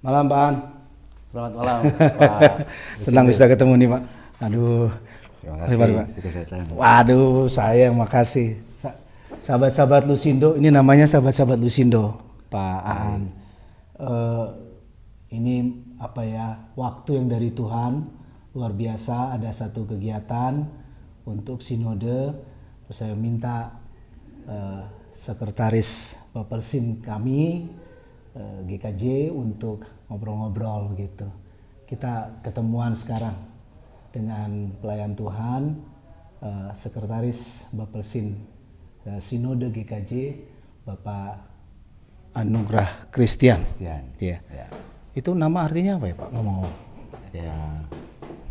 Malam, Pak An. Selamat malam, Pak Senang Lusindo. bisa ketemu nih, Pak. Aduh, Terima lebar, kasih Pak. sudah datang. Waduh, saya yang makasih. Sahabat-sahabat Lusindo, ini namanya sahabat-sahabat Lusindo, Pak Aan. Eh, ini apa ya, waktu yang dari Tuhan, luar biasa. Ada satu kegiatan untuk sinode. Terus saya minta sekretaris Bapelsin kami, GKJ, untuk ngobrol-ngobrol gitu. Kita ketemuan sekarang dengan pelayan Tuhan, sekretaris Bapelsin Sinode GKJ, Bapak Anugrah Christian. Christian. Iya. Ya. Itu nama artinya apa ya, Pak? Ngomong-ngomong. Ya,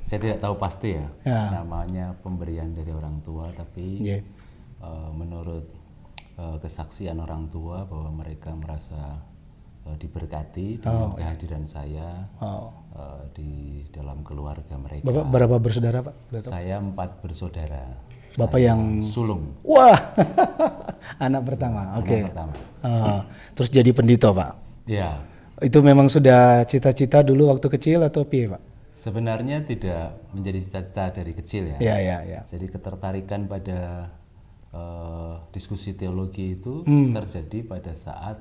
saya tidak tahu pasti ya, Ya. namanya pemberian dari orang tua, tapi Iya. menurut kesaksian orang tua bahwa mereka merasa diberkati dengan kehadiran saya Oh. di dalam keluarga mereka. Bapak berapa bersaudara, Pak? Boleh tahu? Saya 4 bersaudara. Bapak Saya yang sulung. wah, anak pertama. Oke. Anak pertama. Terus jadi pendito, Pak. Ya, Itu memang sudah cita-cita dulu waktu kecil atau piye, Pak? sebenarnya tidak menjadi cita-cita dari kecil ya. Ya, ya, ya. Jadi ketertarikan pada diskusi teologi itu terjadi pada saat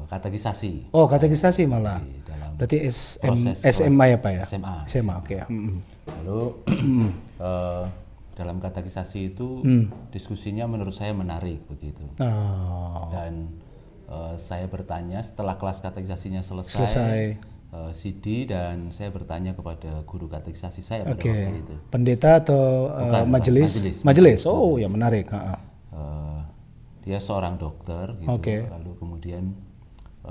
katekisasi Oh, katekisasi malah. di dalam Berarti proses SMA ya, Pak ya? SMA. SMA, oke ya. Lalu dalam katekisasi itu diskusinya menurut saya menarik begitu. Oh, Dan saya bertanya setelah kelas katekisasinya selesai, selesai. CD, dan saya bertanya kepada guru katekisasi saya pada Oke. waktu itu. Pendeta atau Bukan, majelis? majelis. Majelis. Oh, ya menarik. Dia seorang dokter gitu. Oke. Lalu kemudian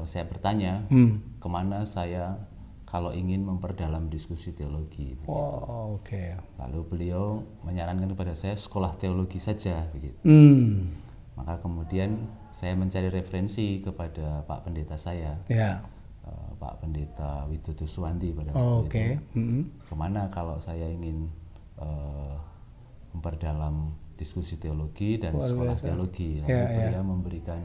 saya bertanya kemana saya kalau ingin memperdalam diskusi teologi. Oh, oke. Lalu beliau menyarankan kepada saya sekolah teologi saja begitu. Maka kemudian saya mencari referensi kepada Pak Pendeta saya, Ya. Pak Pendeta Widodo Suwanti pada Oh, waktu oke. itu. Kemana kalau saya ingin memperdalam diskusi teologi dan sekolah teologi. Lalu beliau memberikan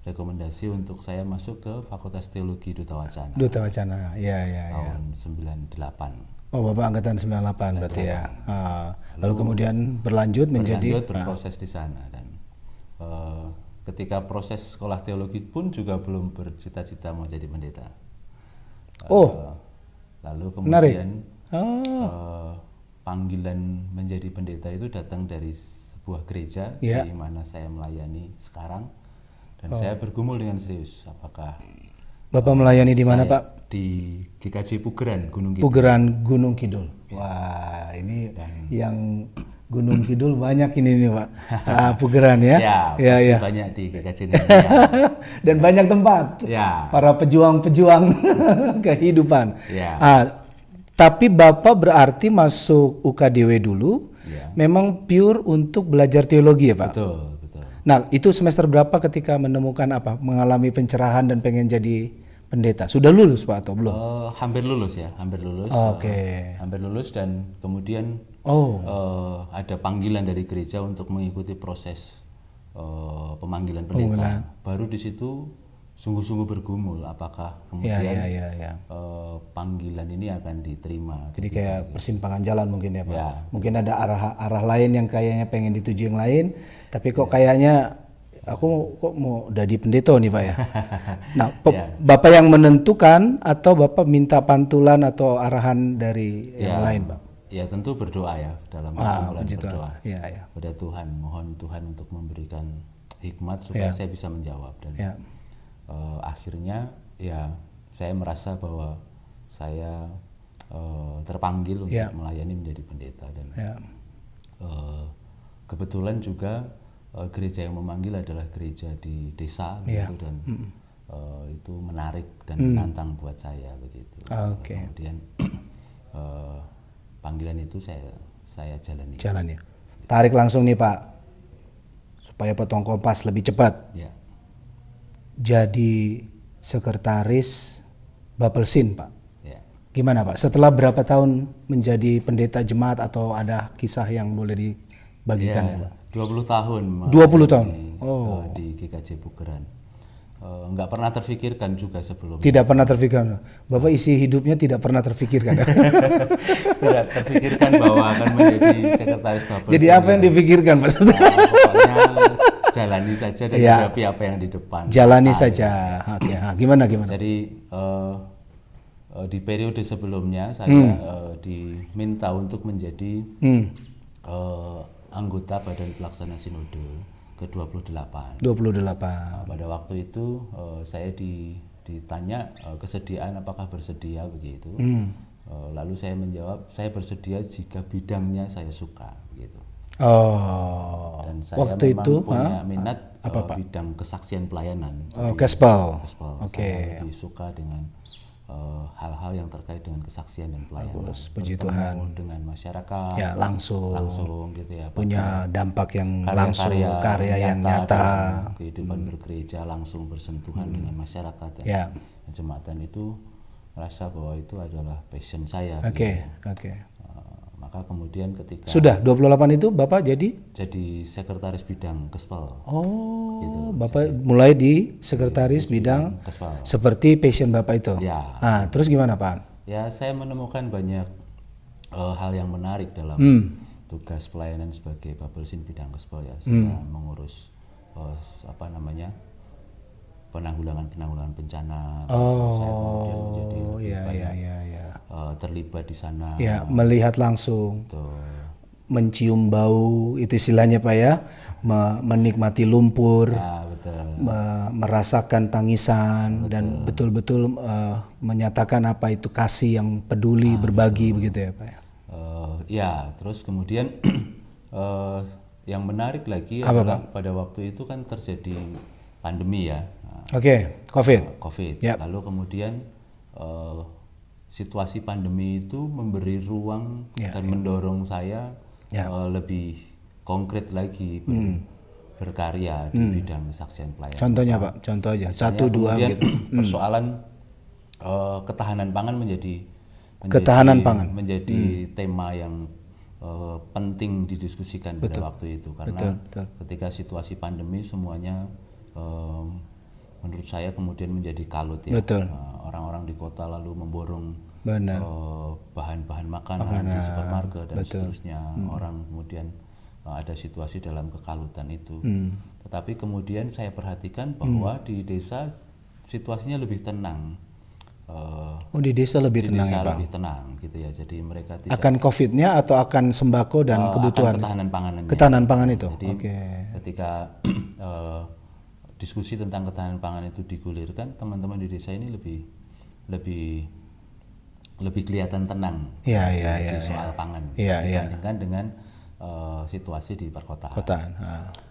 rekomendasi untuk saya masuk ke Fakultas Teologi Duta Wacana Duta Wacana. Ya, ya, ya. tahun 98. Oh, Bapak angkatan 98 berarti ya. Lalu kemudian berlanjut menjadi Berlanjut berproses di sana, dan ketika proses sekolah teologi pun juga belum bercita-cita mau jadi pendeta. Lalu kemudian panggilan menjadi pendeta itu datang dari sebuah gereja di mana saya melayani sekarang, dan saya bergumul dengan serius apakah Bapak melayani di mana, Pak? di GKJ Pugeran Gunung Kidul. Pugeran Gunung Kidul. Wah, ini yang Gunung Kidul banyak ini nih, Pak. Pugeran ya. Ya, pasti banyak di GKJ ini. Dan banyak tempat. Ya. Para pejuang-pejuang kehidupan. Ya. Tapi Bapak berarti masuk UKDW dulu, Ya. memang pure untuk belajar teologi ya, Pak? Betul, betul. Nah, itu semester berapa ketika menemukan mengalami pencerahan dan pengen jadi pendeta? Sudah lulus, Pak, atau belum? Hampir lulus ya, hampir lulus. Oke. Hampir lulus, dan kemudian ada panggilan dari gereja untuk mengikuti proses pemanggilan pendeta. Baru di situ sungguh-sungguh bergumul apakah kemudian panggilan ini akan diterima. Jadi kayak persimpangan jalan mungkin ya, Pak. Ya. Mungkin ada arah lain yang kayaknya pengen dituju yang lain, tapi kok kayaknya aku kok mau jadi pendeta nih, Pak ya. Nah, Bapak yang menentukan atau Bapak minta pantulan atau arahan dari yang lain, Pak? Ya, tentu berdoa ya, dalam pergumulan berdoa Ya. pada Tuhan, mohon Tuhan untuk memberikan hikmat supaya saya bisa menjawab, dan akhirnya ya saya merasa bahwa saya terpanggil untuk melayani menjadi pendeta, dan kebetulan juga gereja yang memanggil adalah gereja di desa begitu, dan itu menarik dan menantang buat saya begitu. Kemudian panggilan itu saya jalani. Tarik langsung nih, Pak, supaya potong kompas lebih cepat. Ya. Jadi sekretaris Bapelsin, Pak. Ya. Gimana, Pak? Setelah berapa tahun menjadi pendeta jemaat, atau ada kisah yang boleh dibagikan ya, Pak? 20 tahun. 20 tahun. Di GKJ Pugeran. nggak pernah terfikirkan juga sebelumnya. Tidak pernah terfikirkan. Bapak isi hidupnya tidak pernah terfikirkan. Tidak terfikirkan bahwa akan menjadi sekretaris Bubble. Jadi apa yang dipikirkan Pak? Pokoknya jalani saja dan hadapi apa yang di depan. Jalani saja. Oke. Gimana? Jadi di periode sebelumnya saya diminta untuk menjadi anggota Badan Pelaksana Sinode ke-28. 28. Pada waktu itu saya ditanya kesediaan apakah bersedia begitu. Lalu saya menjawab saya bersedia jika bidangnya saya suka gitu. Oh. Dan saya waktu memang itu punya minat bidang kesaksian pelayanan. Gospel. Saya lebih suka dengan hal-hal yang terkait dengan kesaksian dan pelayanan. Puji Tuhan. Dengan masyarakat. Ya, langsung gitu ya. Punya dampak yang langsung, karya yang nyata. Kehidupan bergereja langsung bersentuhan dengan masyarakat dan jemaatan itu merasa bahwa itu adalah passion saya. Oke. Maka kemudian ketika sudah 28 itu Bapak jadi sekretaris bidang Gospel. Oh, gitu. Bapak mulai di sekretaris bidang Gospel. Seperti passion Bapak itu. Ya. Nah, terus gimana Pak? Ya, saya menemukan banyak hal yang menarik dalam tugas pelayanan sebagai Babelsin bidang Gospel ya. Saya mengurus penanggulangan bencana. Saya kemudian menjadi terlibat di sana. Ya, melihat langsung. Betul. Mencium bau, itu istilahnya Pak ya. Menikmati lumpur. Betul. Merasakan tangisan dan betul-betul menyatakan apa itu kasih yang peduli, berbagi begitu ya Pak ya. Ya, terus kemudian yang menarik lagi adalah pada waktu itu kan terjadi pandemi ya. COVID. Yep. Lalu kemudian situasi pandemi itu memberi ruang dan mendorong saya lebih konkret lagi berkarya di bidang kesaksian pelayanan. Contohnya Pak, contoh aja. Misalnya 1, 2 gitu. Persoalan ketahanan pangan menjadi tema yang penting didiskusikan pada waktu itu karena ketika situasi pandemi semuanya menurut saya kemudian menjadi kalut ya. Orang-orang di kota lalu memborong bahan-bahan makanan di supermarket dan seterusnya. Orang kemudian ada situasi dalam kekalutan itu. Tetapi kemudian saya perhatikan bahwa di desa situasinya lebih tenang. Di desa lebih tenang ya Pak? Lebih tenang gitu ya. Jadi mereka tidak akan COVID-nya atau akan sembako dan kebutuhan? Akan ketahanan panganannya. Ketahanan pangan itu. Jadi ketika diskusi tentang ketahanan pangan itu digulirkan, teman-teman di desa ini lebih kelihatan tenang di soal pangan dibandingkan dengan situasi di perkotaan.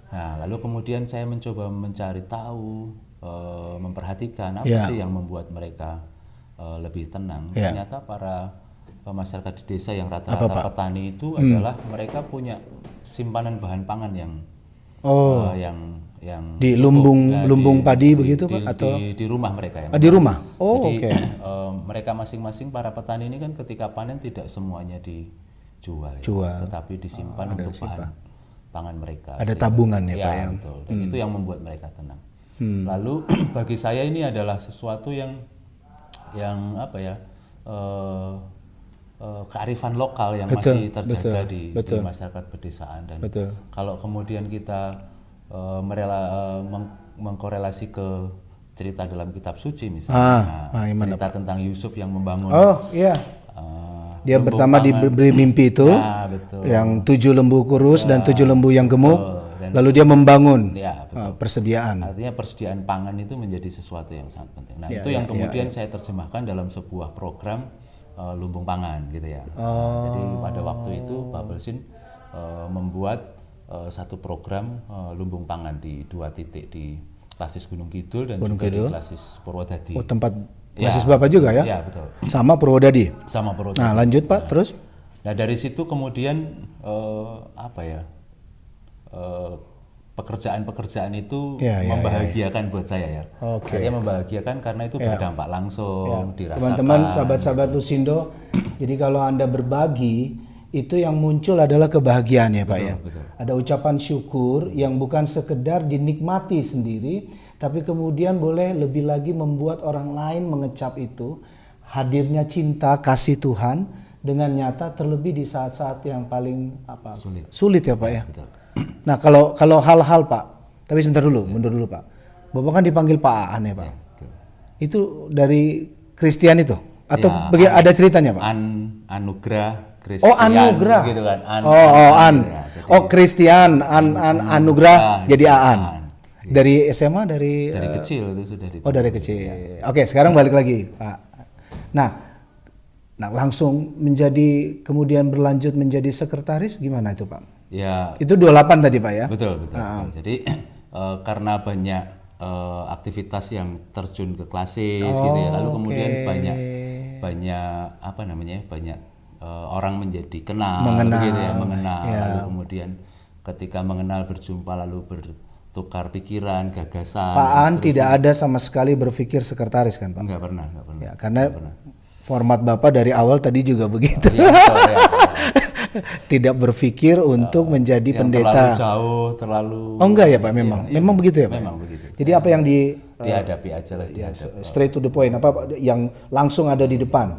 Nah, lalu kemudian saya mencoba mencari tahu, memperhatikan apa sih yang membuat mereka lebih tenang. Ternyata para masyarakat di desa yang rata-rata petani itu adalah mereka punya simpanan bahan pangan yang di lumbung padi begitu Pak atau di rumah mereka ya. Di rumah. Jadi mereka masing-masing para petani ini kan ketika panen tidak semuanya dijual. Tetapi disimpan untuk bahan pangan mereka. Ada tabungan ya Pak ya. Betul. Dan itu yang membuat mereka tenang. Lalu bagi saya ini adalah sesuatu yang kearifan lokal yang masih terjaga di masyarakat pedesaan dan kalau kemudian kita mengkorelasi ke cerita dalam kitab suci misalnya cerita tentang Yusuf yang membangun dia pertama diberi mimpi itu yang 7 lembu kurus dan 7 lembu yang gemuk lalu dia membangun persediaan. Artinya persediaan pangan itu menjadi sesuatu yang sangat penting. Nah itu yang kemudian saya terjemahkan dalam sebuah program lumbung pangan gitu ya. Jadi pada waktu itu Babelsin membuat satu program lumbung pangan di 2 titik di Klasis Gunung Kidul dan juga di Klasis Purwodadi. Tempat Klasis Bapak juga ya? Iya betul. Sama Purwodadi. Nah lanjut Pak terus? Nah dari situ kemudian pekerjaan-pekerjaan itu membahagiakan buat saya ya. Artinya membahagiakan karena itu berdampak langsung dirasakan. Teman-teman, sahabat-sahabat Lusindo, jadi kalau Anda berbagi, itu yang muncul adalah kebahagiaan ya Pak ya. Ada ucapan syukur yang bukan sekedar dinikmati sendiri, tapi kemudian boleh lebih lagi membuat orang lain mengecap itu hadirnya cinta kasih Tuhan dengan nyata, terlebih di saat-saat yang paling sulit ya Pak ya. Betul. Nah kalau hal-hal Pak, tapi sebentar dulu, mundur dulu Pak. Bapak kan dipanggil Pak Aan ya Pak. Betul. Itu dari Kristen itu atau Ya, ada ceritanya Pak? Anugerah Kristian. Oh Anugerah. Gitu kan. An. Ya, jadi- Oh Kristian, Anugerah jadi Aan. Aan. Dari SMA dari kecil itu sudah Oh dari kecil. Oke, sekarang balik lagi Pak. Nah langsung menjadi kemudian berlanjut menjadi sekretaris gimana itu Pak? Ya, Itu 28 tadi Pak ya? betul. Jadi karena banyak aktivitas yang terjun ke klasis gitu ya. Lalu kemudian banyak orang menjadi mengenal. Lalu kemudian ketika mengenal, berjumpa, lalu bertukar pikiran, gagasan. Pak Aan tidak ada sama sekali berpikir sekretaris kan Pak? Enggak pernah. Ya, karena format Bapak dari awal tadi juga begitu. Iya, betul, ya. Tidak berpikir untuk menjadi pendeta. Terlalu jauh, terlalu. Oh enggak ya Pak, memang begitu ya Pak. Memang begitu. Jadi apa yang Dihadapi aja lah. straight to the point, apa yang langsung ada di depan,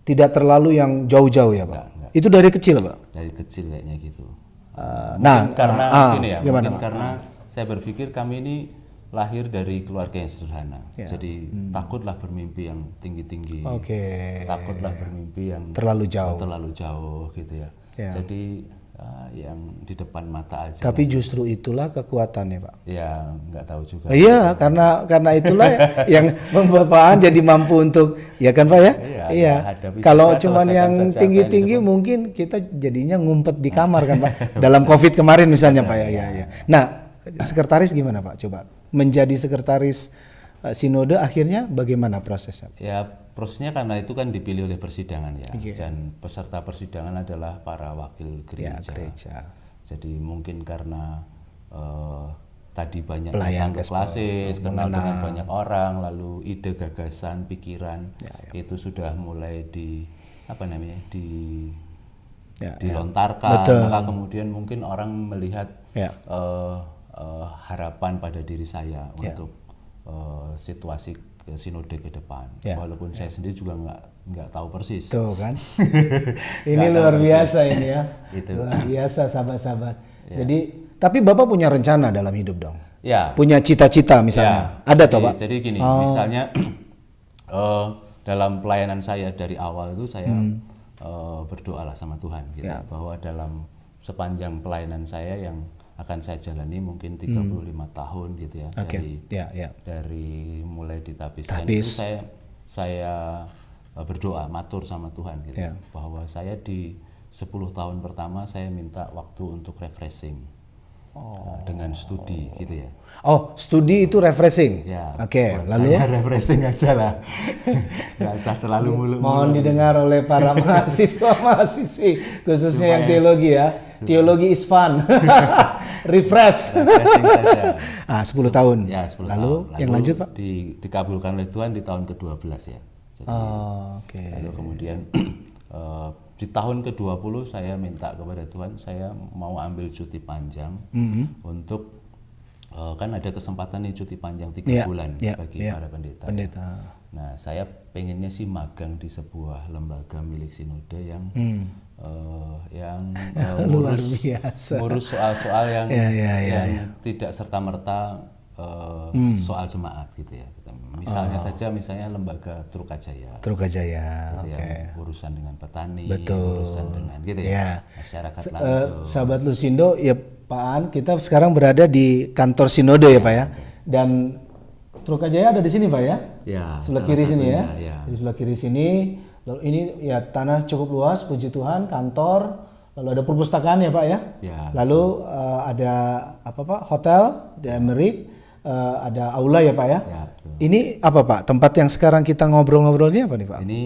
tidak terlalu yang jauh-jauh ya Pak. Enggak. Itu dari kecil Pak. Dari kecil kayaknya gitu. Gimana Mungkin Pak? karena saya berpikir kami ini lahir dari keluarga yang sederhana. Jadi takutlah bermimpi yang tinggi-tinggi. Oke. Takutlah bermimpi yang Terlalu jauh. terlalu jauh gitu ya. Jadi yang di depan mata aja. Tapi justru itulah kekuatannya Pak. Ya nggak tahu juga. Iya, karena itulah yang membuat Pak Aan jadi mampu untuk, ya kan Pak ya? Iya. hadapi Kalau saja, cuman selesaikan yang saja apa yang tinggi-tinggi di depan. mungkin kita jadinya ngumpet di kamar kan Pak. Dalam COVID kemarin misalnya Pak ya. Iya. Nah, sekretaris gimana Pak? Coba menjadi sekretaris sinode akhirnya bagaimana prosesnya? Ya prosesnya karena itu kan dipilih oleh persidangan ya. Dan peserta persidangan adalah para wakil gereja. Jadi mungkin karena tadi banyak datang ke klasis, kenal dengan banyak orang, lalu ide, gagasan, pikiran itu sudah mulai dilontarkan. Maka kemudian mungkin orang melihat harapan pada diri saya untuk situasi sinode ke depan. Walaupun saya sendiri juga nggak tahu persis. Tuh kan. Ini luar biasa ini ya. Luar biasa sahabat-sahabat. Jadi tapi Bapak punya rencana dalam hidup dong? Ya. Punya cita-cita misalnya? Ada toh Pak? Jadi gini, misalnya dalam pelayanan saya dari awal itu saya berdoalah sama Tuhan gitu, bahwa dalam sepanjang pelayanan saya yang akan saya jalani mungkin 35 tahun gitu ya, dari mulai di Tabiskan itu saya berdoa matur sama Tuhan gitu, bahwa saya di 10 tahun pertama saya minta waktu untuk refreshing dengan studi gitu ya. Oh, studi itu refreshing. Ya. Oke, lalu refreshing aja lah. Nggak usah terlalu muluk. Mohon didengar oleh para mahasiswa-mahasiswi khususnya yang teologi ya. Teologi is fun. Refresh. Refreshing saja. 10 tahun. Ya, 10 lalu tahun. yang lanjut Pak? Dikabulkan oleh Tuhan di tahun ke-12 ya. Jadi, lalu kemudian di tahun ke-20 saya minta kepada Tuhan, saya mau ambil cuti panjang untuk kan ada kesempatan nih cuti panjang 3 bulan bagi para pendeta. Nah, saya pengennya sih magang di sebuah lembaga milik sinode yang ngurus soal-soal yang tidak serta-merta soal jemaat gitu ya. Misalnya lembaga Trukajaya. Gitu yang urusan dengan petani, urusan dengan gitu ya. Masyarakat langsung. Sahabat Lusindo, ya Pak Aan, kita sekarang berada di kantor sinode ya Pak ya. Dan Trukajaya ada di sini Pak ya? Ya. Sebelah kiri sini ya. Di sebelah kiri sini. Lalu ini ya tanah cukup luas, puji Tuhan, kantor. Lalu ada perpustakaan ya Pak ya. Lalu ada apa Pak? Hotel di Amerik. Ada aula ya Pak ya. Ini apa Pak? Tempat yang sekarang kita ngobrol-ngobrolnya apa nih Pak? Ini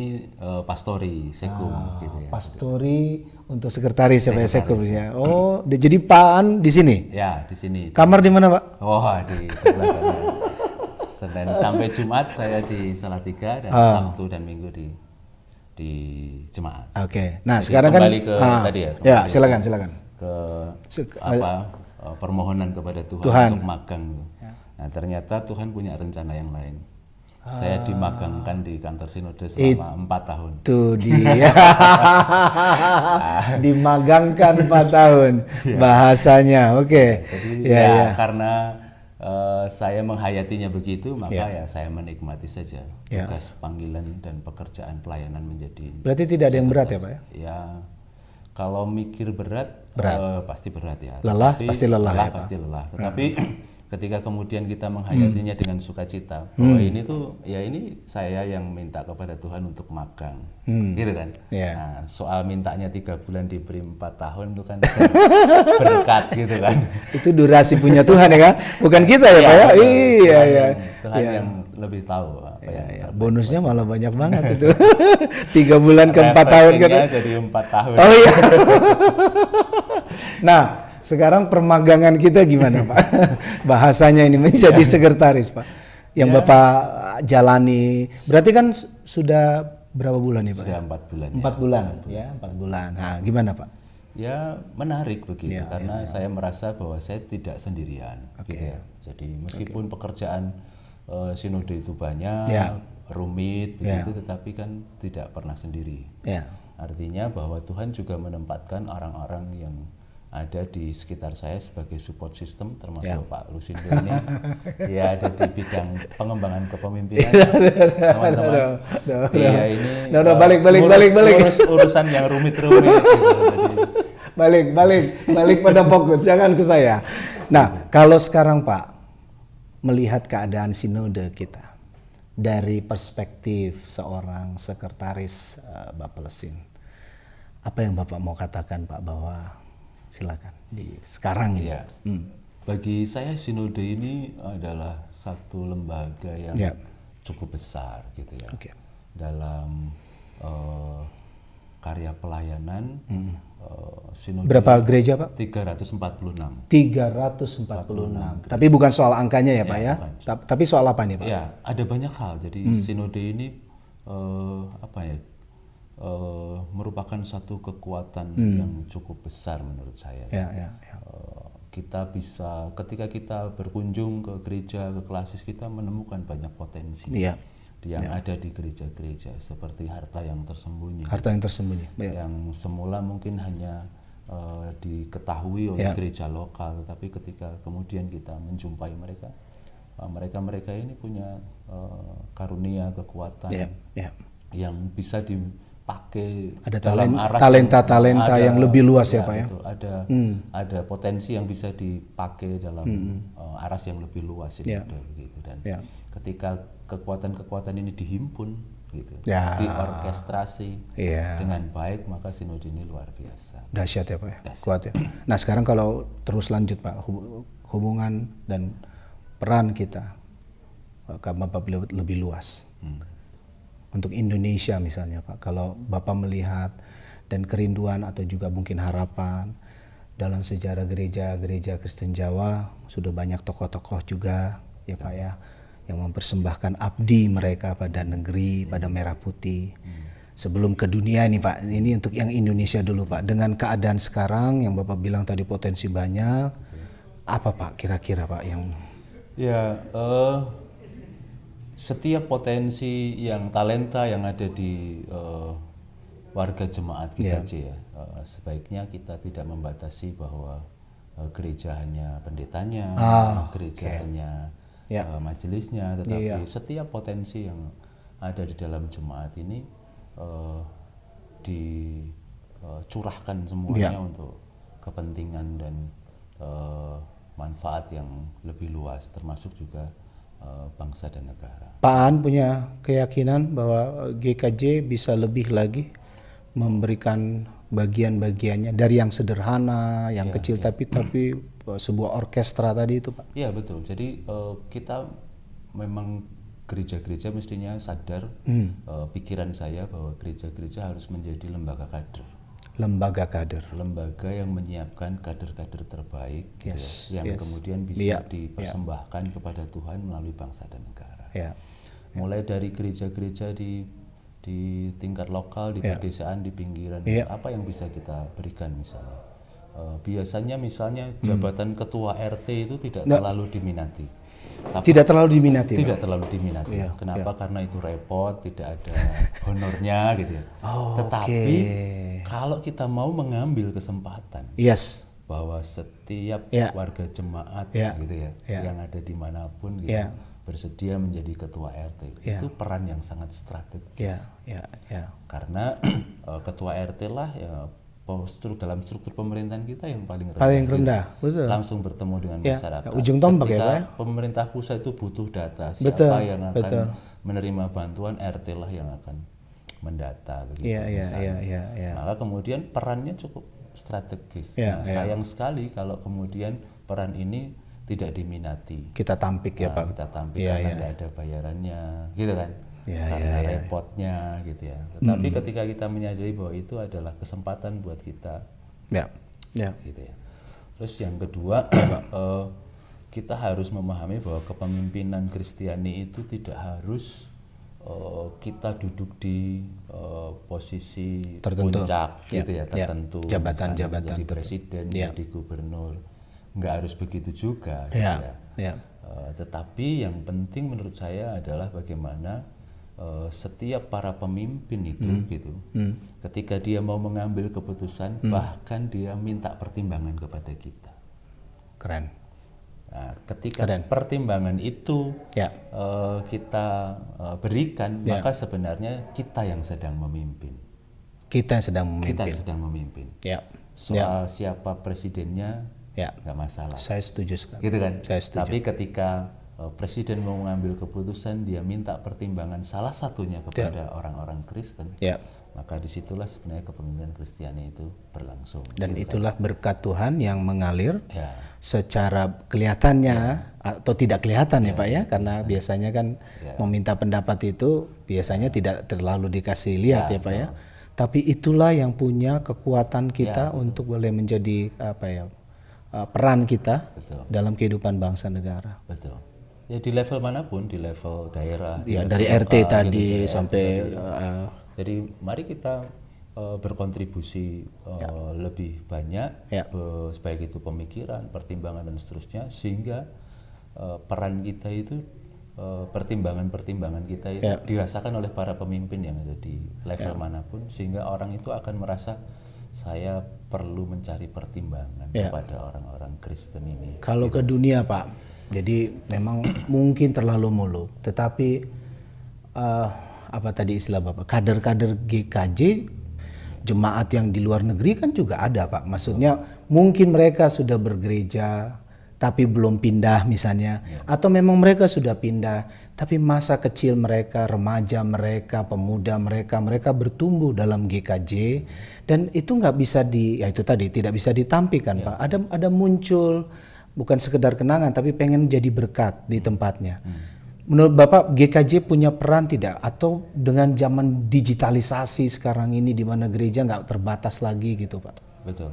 pastori Sekum gitu ya. Pastori untuk sekretaris ya Pak Sekum ya. Oh, jadi Pak Aan di sini? Ya, di sini. Kamar di mana Pak? Wah, di sebelah sana. Senin sampai Jumat saya di Salatiga dan Sabtu dan Minggu di jemaat. Oke. Nah, jadi sekarang kan kembali ke tadi ya. Ya, silakan. Ke permohonan kepada Tuhan untuk magang. Nah, ternyata Tuhan punya rencana yang lain. Saya dimagangkan di kantor sinode selama 4 tahun. Itu dia. Dimagangkan 4 tahun bahasanya. Oke. Jadi karena saya menghayatinya begitu, maka ya saya menikmati saja tugas panggilan dan pekerjaan pelayanan menjadi. Berarti tidak ada yang berat ya Pak ya? Ya, kalau mikir berat. Pasti berat ya. Lelah, pasti lelah ya, pasti lelah. Tetapi ketika kemudian kita menghayatinya dengan sukacita, bahwa ini tuh, ya ini saya yang minta kepada Tuhan untuk magang, gitu kan. Nah, soal mintanya 3 bulan diberi 4 tahun itu kan berkat gitu kan. Itu durasi punya Tuhan ya kan, bukan kita ya Pak ya. Iya. Tuhan yang lebih tahu apa yang bonusnya malah banyak banget itu. 3 bulan ke 4 tahun kan. Jadi 4 tahun. Oh iya. Nah, sekarang permagangan kita gimana Pak? Bahasanya ini menjadi sekretaris Pak. Yang Bapak jalani. Berarti kan sudah berapa bulan nih Pak? Sudah 4 bulan. 4 bulan ya, 4 bulan. Nah, gimana Pak? Ya menarik begitu karena saya merasa bahwa saya tidak sendirian gitu ya. Jadi meskipun pekerjaan sinode itu banyak, rumit begitu, tetapi kan tidak pernah sendiri. Artinya bahwa Tuhan juga menempatkan orang-orang yang ada di sekitar saya sebagai support system, termasuk Pak Lusindo ini. Dia ada di bidang pengembangan kepemimpinan. Teman-teman. Iya ini. Balik. Urusan yang rumit-rumit. Gitu. Balik pada fokus, jangan ke saya. Nah, kalau sekarang Pak melihat keadaan sinode kita dari perspektif seorang sekretaris Bapak Lesin, apa yang Bapak mau katakan Pak, bahwa silakan di sekarang ini. Bagi saya sinode ini adalah satu lembaga yang cukup besar gitu ya. Dalam karya pelayanan sinode. Berapa gereja Pak? 346. 346. Tapi bukan soal angkanya ya Pak ya? Tapi soal apa nih Pak? Ya, ada banyak hal. Jadi sinode ini merupakan satu kekuatan yang cukup besar menurut saya. Kita bisa, ketika kita berkunjung ke gereja, ke klasis, kita menemukan banyak potensi yang ada di gereja-gereja, seperti harta yang tersembunyi. Yang semula mungkin hanya diketahui oleh gereja lokal, tapi ketika kemudian kita menjumpai mereka, mereka ini punya karunia, kekuatan yang bisa dipakai dalam talenta yang lebih luas ya Pak ya. Betul, ada potensi yang bisa dipakai dalam aras yang lebih luas gitu. Dan ketika kekuatan-kekuatan ini dihimpun gitu, diorkestrasi dengan baik, maka sinode ini luar biasa. Dahsyat ya Pak ya. Kuat ya. Nah, sekarang kalau terus lanjut Pak, hubungan dan peran kita Bapak lebih luas. Untuk Indonesia misalnya Pak, kalau Bapak melihat dan kerinduan atau juga mungkin harapan dalam sejarah gereja Kristen Jawa, sudah banyak tokoh-tokoh juga ya Pak ya, yang mempersembahkan abdi mereka pada negeri, pada merah putih. Sebelum ke dunia ini Pak, ini untuk yang Indonesia dulu Pak. Dengan keadaan sekarang yang Bapak bilang tadi potensi banyak, apa Pak kira-kira Pak yang... Setiap potensi yang talenta yang ada di warga jemaat kita aja ya, sebaiknya kita tidak membatasi bahwa gereja hanya pendetanya, gereja hanya majelisnya, tetapi setiap potensi yang ada di dalam jemaat ini dicurahkan semuanya untuk kepentingan dan manfaat yang lebih luas, termasuk juga bangsa dan negara. Pak An punya keyakinan bahwa GKJ bisa lebih lagi memberikan bagian-bagiannya dari yang sederhana, yang kecil, tapi sebuah orkestra tadi itu Pak. Iya betul. Jadi kita memang gereja-gereja mestinya sadar, pikiran saya bahwa gereja-gereja harus menjadi lembaga kader. Lembaga yang menyiapkan kader-kader terbaik yang kemudian bisa dipersembahkan kepada Tuhan melalui bangsa dan negara. Mulai dari gereja-gereja di tingkat lokal, di pedesaan, di pinggiran, apa yang bisa kita berikan misalnya. Biasanya misalnya jabatan ketua RT itu tidak terlalu diminati. Tidak terlalu diminati. Tidak terlalu diminati. Kenapa? Karena itu repot, tidak ada honornya gitu ya. Tetapi kalau kita mau mengambil kesempatan, bahwa setiap warga jemaat gitu ya, yang ada dimanapun gitu, bersedia menjadi ketua RT, itu peran yang sangat strategis. Karena ketua RT lah ya dalam struktur pemerintahan kita yang paling rendah, betul. Langsung bertemu dengan masyarakat. Ujung tombak ketika pemerintah pusat itu butuh data, siapa yang akan menerima bantuan, RT lah yang akan mendata. Maka kemudian perannya cukup strategis. Sayang sekali kalau kemudian peran ini tidak diminati. Kita tampik ya Pak. Kita tampik karena nggak ada bayarannya, gitu kan? Karena repotnya gitu ya. Tetapi ketika kita menyadari bahwa itu adalah kesempatan buat kita, gitu ya. Terus yang kedua, kita harus memahami bahwa kepemimpinan Kristiani itu tidak harus kita duduk di posisi tertentu, puncak gitu ya, tertentu, jabatan-jabatan, jadi presiden, jadi gubernur, nggak harus begitu juga. Tetapi yang penting menurut saya adalah bagaimana setiap para pemimpin itu gitu, ketika dia mau mengambil keputusan, bahkan dia minta pertimbangan kepada kita. Keren. Nah, ketika pertimbangan itu kita berikan, maka sebenarnya kita yang sedang memimpin. Kita sedang memimpin. Soal siapa presidennya nggak masalah. Saya setuju sekali. Gitu kan? Saya setuju. Tapi ketika presiden mau mengambil keputusan, dia minta pertimbangan salah satunya kepada orang-orang Kristen, maka disitulah sebenarnya kepemimpinan Kristiani itu berlangsung. Dan itulah berkat Tuhan yang mengalir secara kelihatannya atau tidak kelihatan ya Pak ya, karena biasanya kan meminta pendapat itu biasanya tidak terlalu dikasih lihat ya Pak ya. Tapi itulah yang punya kekuatan kita untuk boleh menjadi peran kita dalam kehidupan bangsa negara. Betul. Ya di level manapun, di level daerah, dari RT tadi sampai jadi mari kita berkontribusi lebih banyak, baik itu pemikiran, pertimbangan dan seterusnya, sehingga peran kita itu, pertimbangan-pertimbangan kita itu dirasakan oleh para pemimpin yang ada di level manapun, sehingga orang itu akan merasa saya perlu mencari pertimbangan kepada orang-orang Kristen ini. Kalau ke dunia Pak, jadi memang mungkin terlalu muluk, tetapi apa tadi istilah Bapak, kader-kader GKJ, jemaat yang di luar negeri kan juga ada Pak. Maksudnya mungkin mereka sudah bergereja tapi belum pindah misalnya, atau memang mereka sudah pindah tapi masa kecil mereka, remaja mereka, pemuda mereka bertumbuh dalam GKJ, dan itu nggak bisa tidak bisa ditampilkan Pak. Ada muncul bukan sekedar kenangan tapi pengen jadi berkat di tempatnya. Menurut Bapak GKJ punya peran tidak? Atau dengan zaman digitalisasi sekarang ini di mana gereja nggak terbatas lagi gitu Pak? Betul.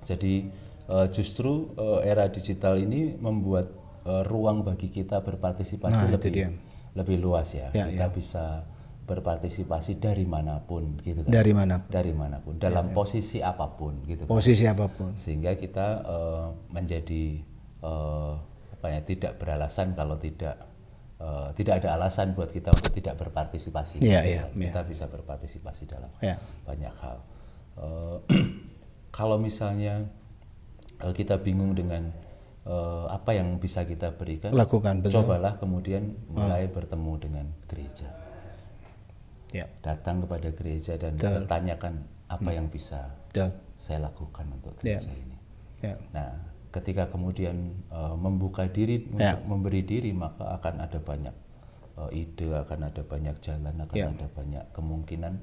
Jadi justru era digital ini membuat ruang bagi kita berpartisipasi lebih luas ya. Kita bisa berpartisipasi dari manapun gitu kan. Dari manapun dalam posisi apapun gitu. Posisi apapun. Sehingga kita menjadi tidak beralasan kalau tidak ada alasan buat kita untuk tidak berpartisipasi. Kita bisa berpartisipasi dalam banyak hal. Kalau misalnya kita bingung dengan apa yang bisa kita berikan, cobalah kemudian mulai bertemu dengan gereja. Datang kepada gereja dan bertanyakan apa yang bisa saya lakukan untuk gereja ini. Nah, ketika kemudian membuka diri untuk memberi diri, maka akan ada banyak ide, akan ada banyak jalan, akan ada banyak kemungkinan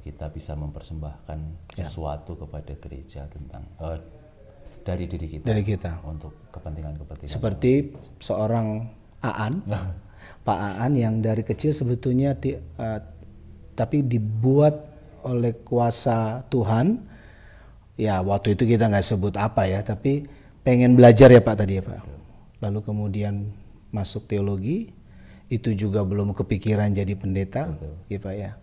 kita bisa mempersembahkan sesuatu kepada gereja tentang dari diri kita untuk kepentingan-kepentingan. Seperti seorang Aan, Pak Aan yang dari kecil sebetulnya tapi dibuat oleh kuasa Tuhan. Ya waktu itu kita nggak sebut apa ya, tapi pengen belajar ya Pak tadi ya Pak. Lalu kemudian masuk teologi, itu juga belum kepikiran jadi pendeta, ya Pak ya.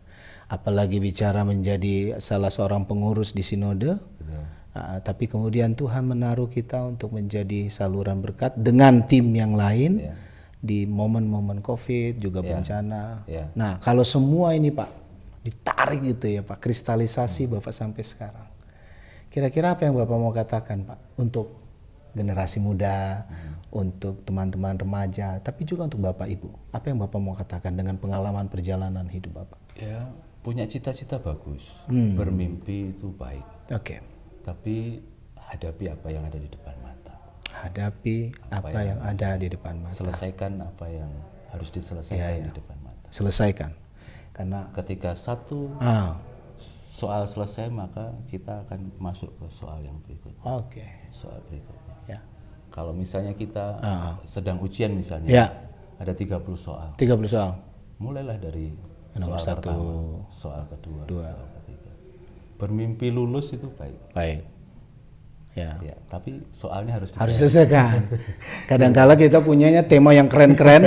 Apalagi bicara menjadi salah seorang pengurus di sinode, Tapi kemudian Tuhan menaruh kita untuk menjadi saluran berkat dengan tim yang lain di momen-momen COVID juga bencana. Nah, kalau semua ini Pak ditarik gitu ya Pak, kristalisasi Bapak sampai sekarang. Kira-kira apa yang Bapak mau katakan Pak untuk generasi muda, untuk teman-teman remaja, tapi juga untuk Bapak Ibu? Apa yang Bapak mau katakan dengan pengalaman perjalanan hidup Bapak? Ya, punya cita-cita bagus, bermimpi itu baik. Oke. Tapi hadapi apa yang ada di depan mata. Hadapi apa yang ada di depan mata. Selesaikan apa yang harus diselesaikan di depan mata. Selesaikan. Karena ketika satu soal selesai, maka kita akan masuk ke soal yang berikutnya. Oke. Soal berikutnya. Ya. Kalau misalnya kita sedang ujian misalnya, ada 30 soal. 30 soal. Mulailah dari nomor soal 1, pertama, soal kedua, soal ketiga. Bermimpi lulus itu baik. Baik. Ya. Tapi soalnya harus selesaikan. Kadang-kala kita punyanya tema yang keren-keren,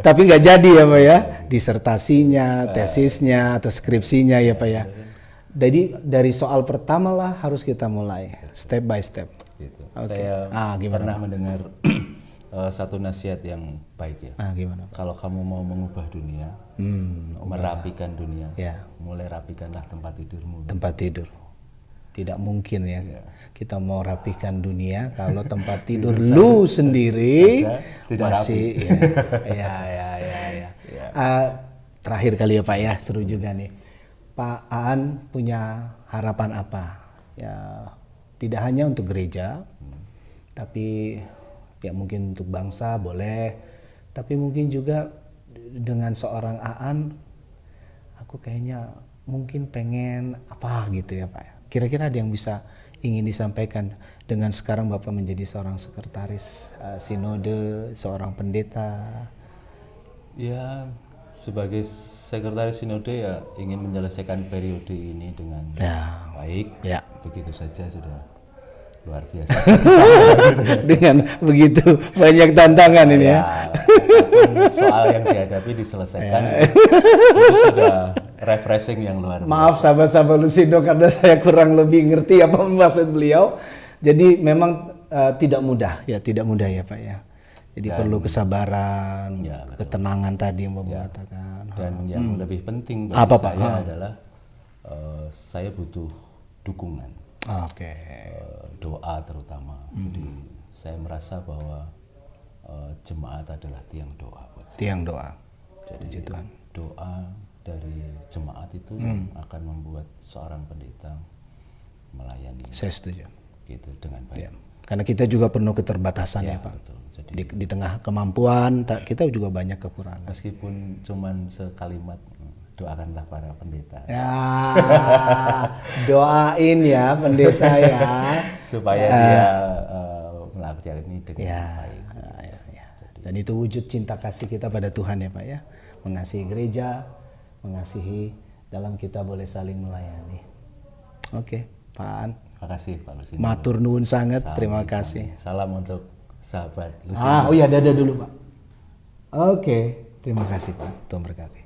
tapi nggak jadi ya Pak ya. Disertasinya, tesisnya, atau skripsinya ya Pak ya. Jadi dari soal pertama lah harus kita mulai, step by step. Gitu. Okay. Saya pernah mendengar satu nasihat yang baik ya. Gimana Pak? Kalau kamu mau mengubah dunia, merapikan dunia, mulai rapikanlah tempat tidurmu. Tempat tidur. Tidak mungkin ya. Kita mau rapikan dunia kalau tempat tidur lu sendiri masih terakhir kali ya Pak ya, seru juga nih. Pak Aan punya harapan apa? Ya, tidak hanya untuk gereja, tapi ya mungkin untuk bangsa boleh, tapi mungkin juga dengan seorang Aan, aku kayaknya mungkin pengen apa gitu ya Pak. Kira-kira ada yang bisa ingin disampaikan dengan sekarang Bapak menjadi seorang sekretaris sinode, seorang pendeta? Ya, sebagai sekretaris sinode ya ingin menyelesaikan periode ini dengan baik. Ya. Begitu saja sudah luar biasa. Dengan begitu banyak tantangan ini ya. Soal yang dihadapi diselesaikan itu sudah refreshing yang luar biasa. Maaf sahabat-sahabat Lusindo karena saya kurang lebih ngerti apa maksud beliau. Jadi memang tidak mudah ya Pak ya. Jadi perlu kesabaran, ketenangan tadi yang Bapak katakan. Dan yang lebih penting bagi saya adalah saya butuh dukungan. Doa terutama. Jadi saya merasa bahwa jemaat adalah tiang doa buat saya. Tiang doa. Jadi doa dari jemaat itu yang akan membuat seorang pendeta melayani. Saya setuju. Gitu dengan baik. Ya. Karena kita juga penuh keterbatasan ya Pak. Betul. Jadi, di tengah kemampuan kita juga banyak kekurangan. Meskipun cuman sekalimat, doakanlah para pendeta. Ya, doain ya pendeta ya. Supaya dia melakukan ini dengan baik. Dan itu wujud cinta kasih kita pada Tuhan ya Pak ya. Mengasihi gereja, mengasihi dalam kita boleh saling melayani. Oke, Pak Aan. Terima kasih Pak Lusindo. Matur nuwun sangat, terima kasih. Salam untuk sahabat Lusindo. Dada dulu Pak. Oke, terima kasih Pak. Tuhan berkati.